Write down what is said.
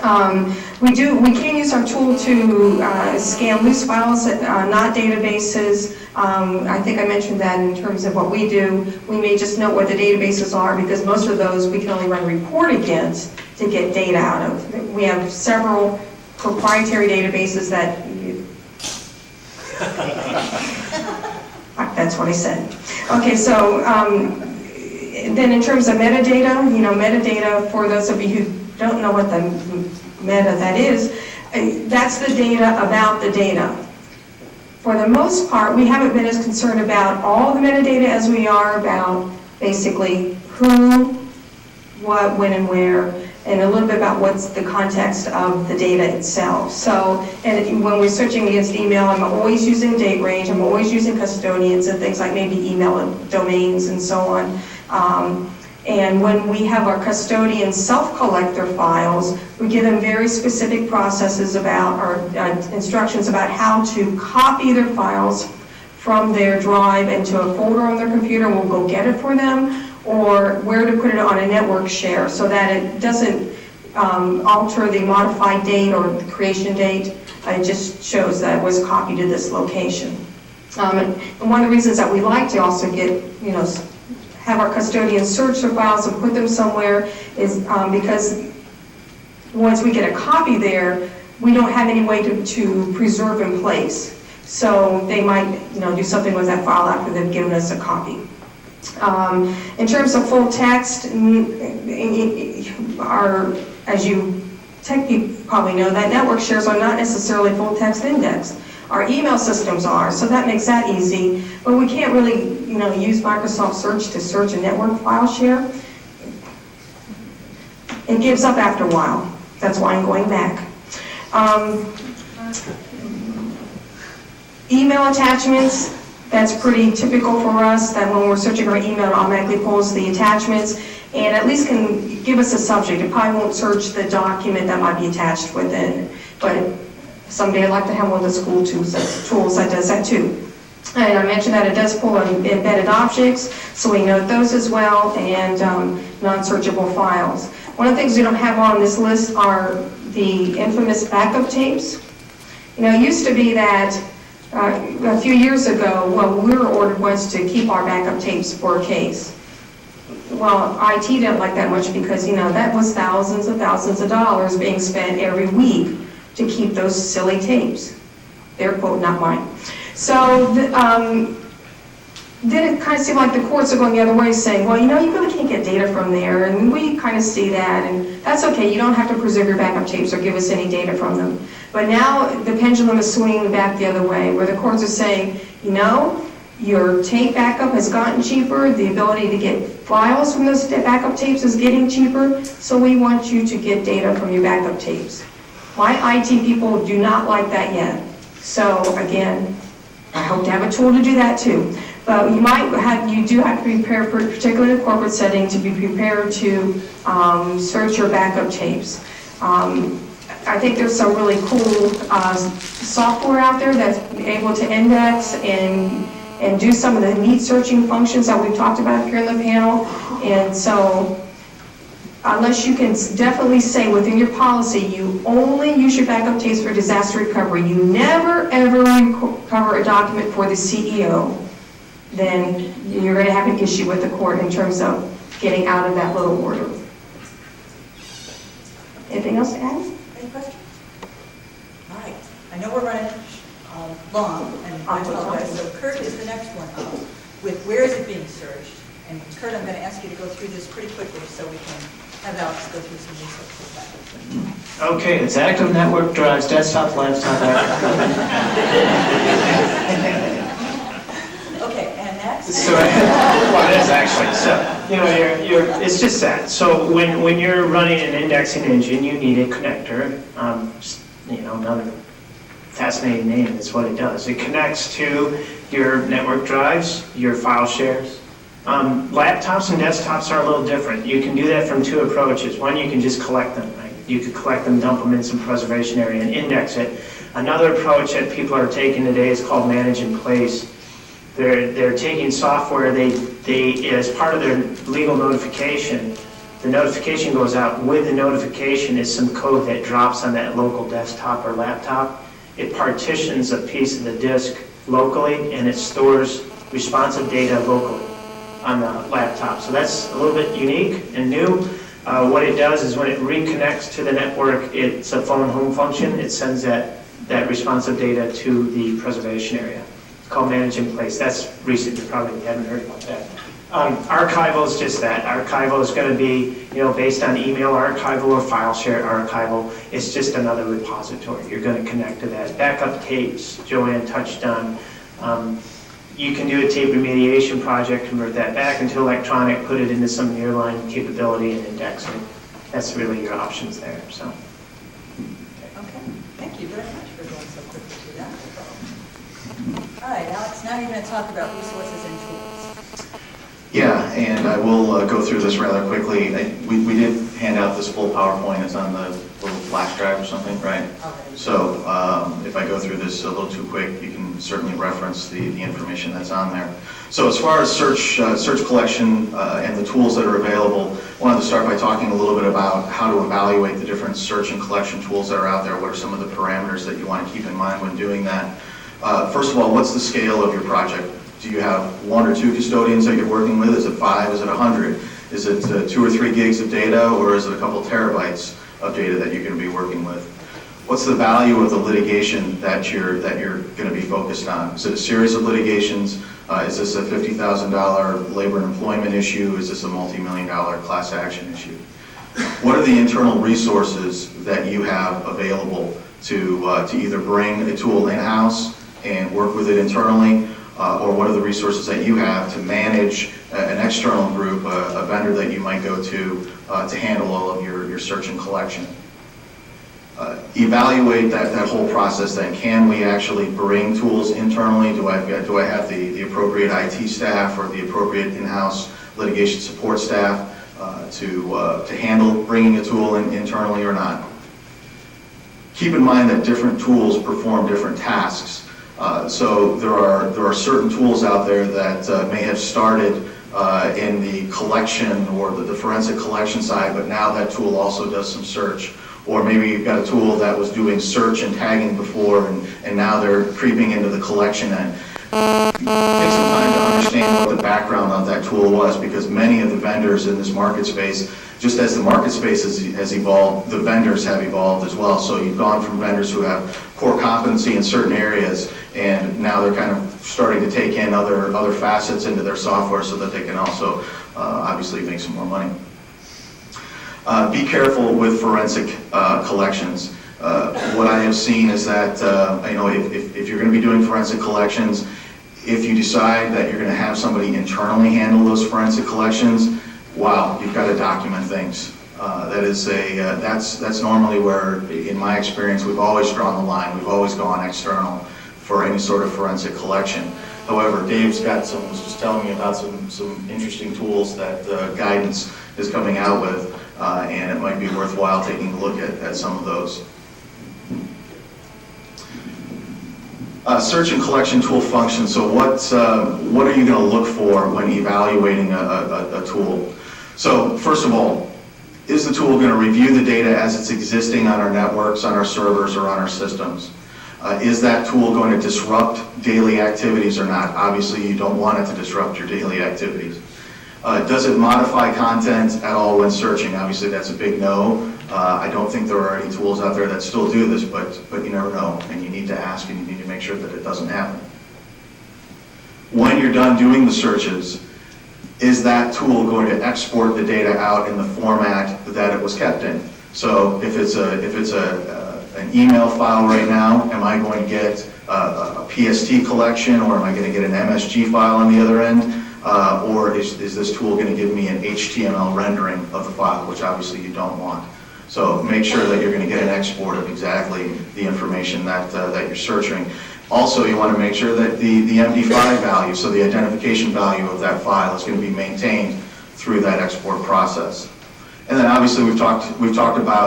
We can use our tool to scan loose files, not databases. I think I mentioned that in terms of what we do. We may just know what the databases are because most of those we can only run a report against to get data out of. We have several proprietary databases that that's what I said. Okay, so then in terms of metadata, metadata, for those of you who don't know what the meta that is, that's the data about the data. For the most part, we haven't been as concerned about all the metadata as we are about basically who, what, when, and where, and a little bit about what's the context of the data itself. So, and when we're searching against email, I'm always using date range, I'm always using custodians and things like maybe email domains and so on. And when we have our custodian self-collect their files, we give them very specific processes about, or instructions about how to copy their files from their drive into a folder on their computer, and we'll go get it for them, or where to put it on a network share so that it doesn't alter the modified date or the creation date. It just shows that it was copied to this location. And one of the reasons that we like to also get, have our custodians search their files and put them somewhere is because once we get a copy there, we don't have any way to preserve in place. So they might, do something with that file after they've given us a copy. In terms of full text, as you tech people probably know, that network shares are not necessarily full text indexed. Our email systems are, so that makes that easy. But we can't really, use Microsoft Search to search a network file share. It gives up after a while. That's why I'm going back. Email attachments, that's pretty typical for us, that when we're searching our email, it automatically pulls the attachments and at least can give us a subject. It probably won't search the document that might be attached within, but someday I'd like to have one of the school tools that does that too. And I mentioned that it does pull embedded objects, so we note those as well, and non-searchable files. One of the things we don't have on this list are the infamous backup tapes. It used to be that a few years ago, what we were ordered was to keep our backup tapes for a case. Well, IT didn't like that much because, that was thousands of dollars being spent every week to keep those silly tapes. Their quote, not mine. So then it kind of seemed like the courts are going the other way, saying, well, you really can't get data from there, and we kind of see that, and that's okay. You don't have to preserve your backup tapes or give us any data from them. But now the pendulum is swinging back the other way, where the courts are saying, your tape backup has gotten cheaper, the ability to get files from those backup tapes is getting cheaper, so we want you to get data from your backup tapes. My IT people do not like that yet. So again, I hope to have a tool to do that too. But you do have to be prepared, particularly in a corporate setting, to be prepared to search your backup tapes. I think there's some really cool software out there that's able to index and do some of the neat searching functions that we've talked about here in the panel. And so, unless you can definitely say within your policy you only use your backup tapes for disaster recovery, you never ever recover a document for the CEO, then you're going to have an issue with the court in terms of getting out of that little order. Anything else to add? Any questions? All right. I know we're running long, and I apologize. So Kurt is the next one up with where is it being searched. And Kurt, I'm going to ask you to go through this pretty quickly so we can have Alex go through some research with that. Okay, it's active network drives, desktop, laptop, Okay, and next? So, well, it is actually. So, it's just that. So when you're running an indexing engine, you need a connector. Another fascinating name is what it does. It connects to your network drives, your file shares. Laptops and desktops are a little different. You can do that from two approaches. One, you can just collect them. Right? You could collect them, dump them in some preservation area, and index it. Another approach that people are taking today is called manage in place. They're taking software, they as part of their legal notification, The notification goes out. With the notification is some code that drops on that local desktop or laptop. It partitions a piece of the disk locally, and it stores responsive data locally on the laptop. So that's a little bit unique and new. What it does is when it reconnects to the network, it's a phone home function. It sends that responsive data to the preservation area. It's called Manage in Place. That's recent. You probably haven't heard about that. Archival is just that. Archival is going to be, based on email archival or file share archival. It's just another repository. You're going to connect to that. Backup tapes, Joanne touched on. You can do a tape remediation project, convert that back into electronic, put it into some nearline capability and indexing. That's really your options there. So. Okay, thank you very much for going so quickly through that. All right, Alex, now you're going to talk about resources and tools. Yeah, and I will go through this rather quickly. We did hand out this full PowerPoint. It's on the little flash drive or something, right? Okay. So if I go through this a little too quick, you can certainly reference the information that's on there. So as far as search collection and the tools that are available, I wanted to start by talking a little bit about how to evaluate the different search and collection tools that are out there. What are some of the parameters that you want to keep in mind when doing that? First of all, what's the scale of your project? Do you have 1 or 2 custodians that you're working with? Is it 5? Is it 100? Is it 2 or 3 gigs of data, or is it a couple terabytes of data that you're going to be working with? What's the value of the litigation that you're going to be focused on? Is it a series of litigations? Is this a $50,000 labor and employment issue? Is this a multi-million-dollar class action issue? What are the internal resources that you have available to either bring a tool in-house and work with it internally, or what are the resources that you have to manage an external group, a vendor that you might go to handle all of your search and collection? Evaluate that whole process then. Can we actually bring tools internally? Do I have the appropriate IT staff or the appropriate in-house litigation support staff to handle bringing a tool in internally or not? Keep in mind that different tools perform different tasks. So there are certain tools out there that may have started in the collection or the forensic collection side, but now that tool also does some search. Or maybe you've got a tool that was doing search and tagging before, and now they're creeping into the collection end. Take some time to understand what the background of that tool was, because many of the vendors in this market space, just as the market space has evolved, the vendors have evolved as well. So you've gone from vendors who have core competency in certain areas, and now they're kind of starting to take in other facets into their software so that they can also obviously make some more money. Be careful with forensic collections. What I have seen is that if you're going to be doing forensic collections, if you decide that you're going to have somebody internally handle those forensic collections, wow, you've got to document things. That's normally where, in my experience, we've always drawn the line. We've always gone external for any sort of forensic collection. However, Dave's was just telling me about some interesting tools that Guidance is coming out with, and it might be worthwhile taking a look at some of those. Search and collection tool functions. So what are you going to look for when evaluating a tool? So first of all, is the tool going to review the data as it's existing on our networks, on our servers, or on our systems? Is that tool going to disrupt daily activities or not? Obviously, you don't want it to disrupt your daily activities. Does it modify content at all when searching? Obviously, that's a big no. I don't think there are any tools out there that still do this, but you never know, and you need to ask and you need to make sure that it doesn't happen. When you're done doing the searches, is that tool going to export the data out in the format that it was kept in? So if it's an email file right now, am I going to get a PST collection, or am I going to get an MSG file on the other end? Or is this tool going to give me an HTML rendering of the file, which obviously you don't want. So make sure that you're going to get an export of exactly the information that you're searching. Also, you want to make sure that the MD5 value, so the identification value of that file, is going to be maintained through that export process. And then obviously we've talked about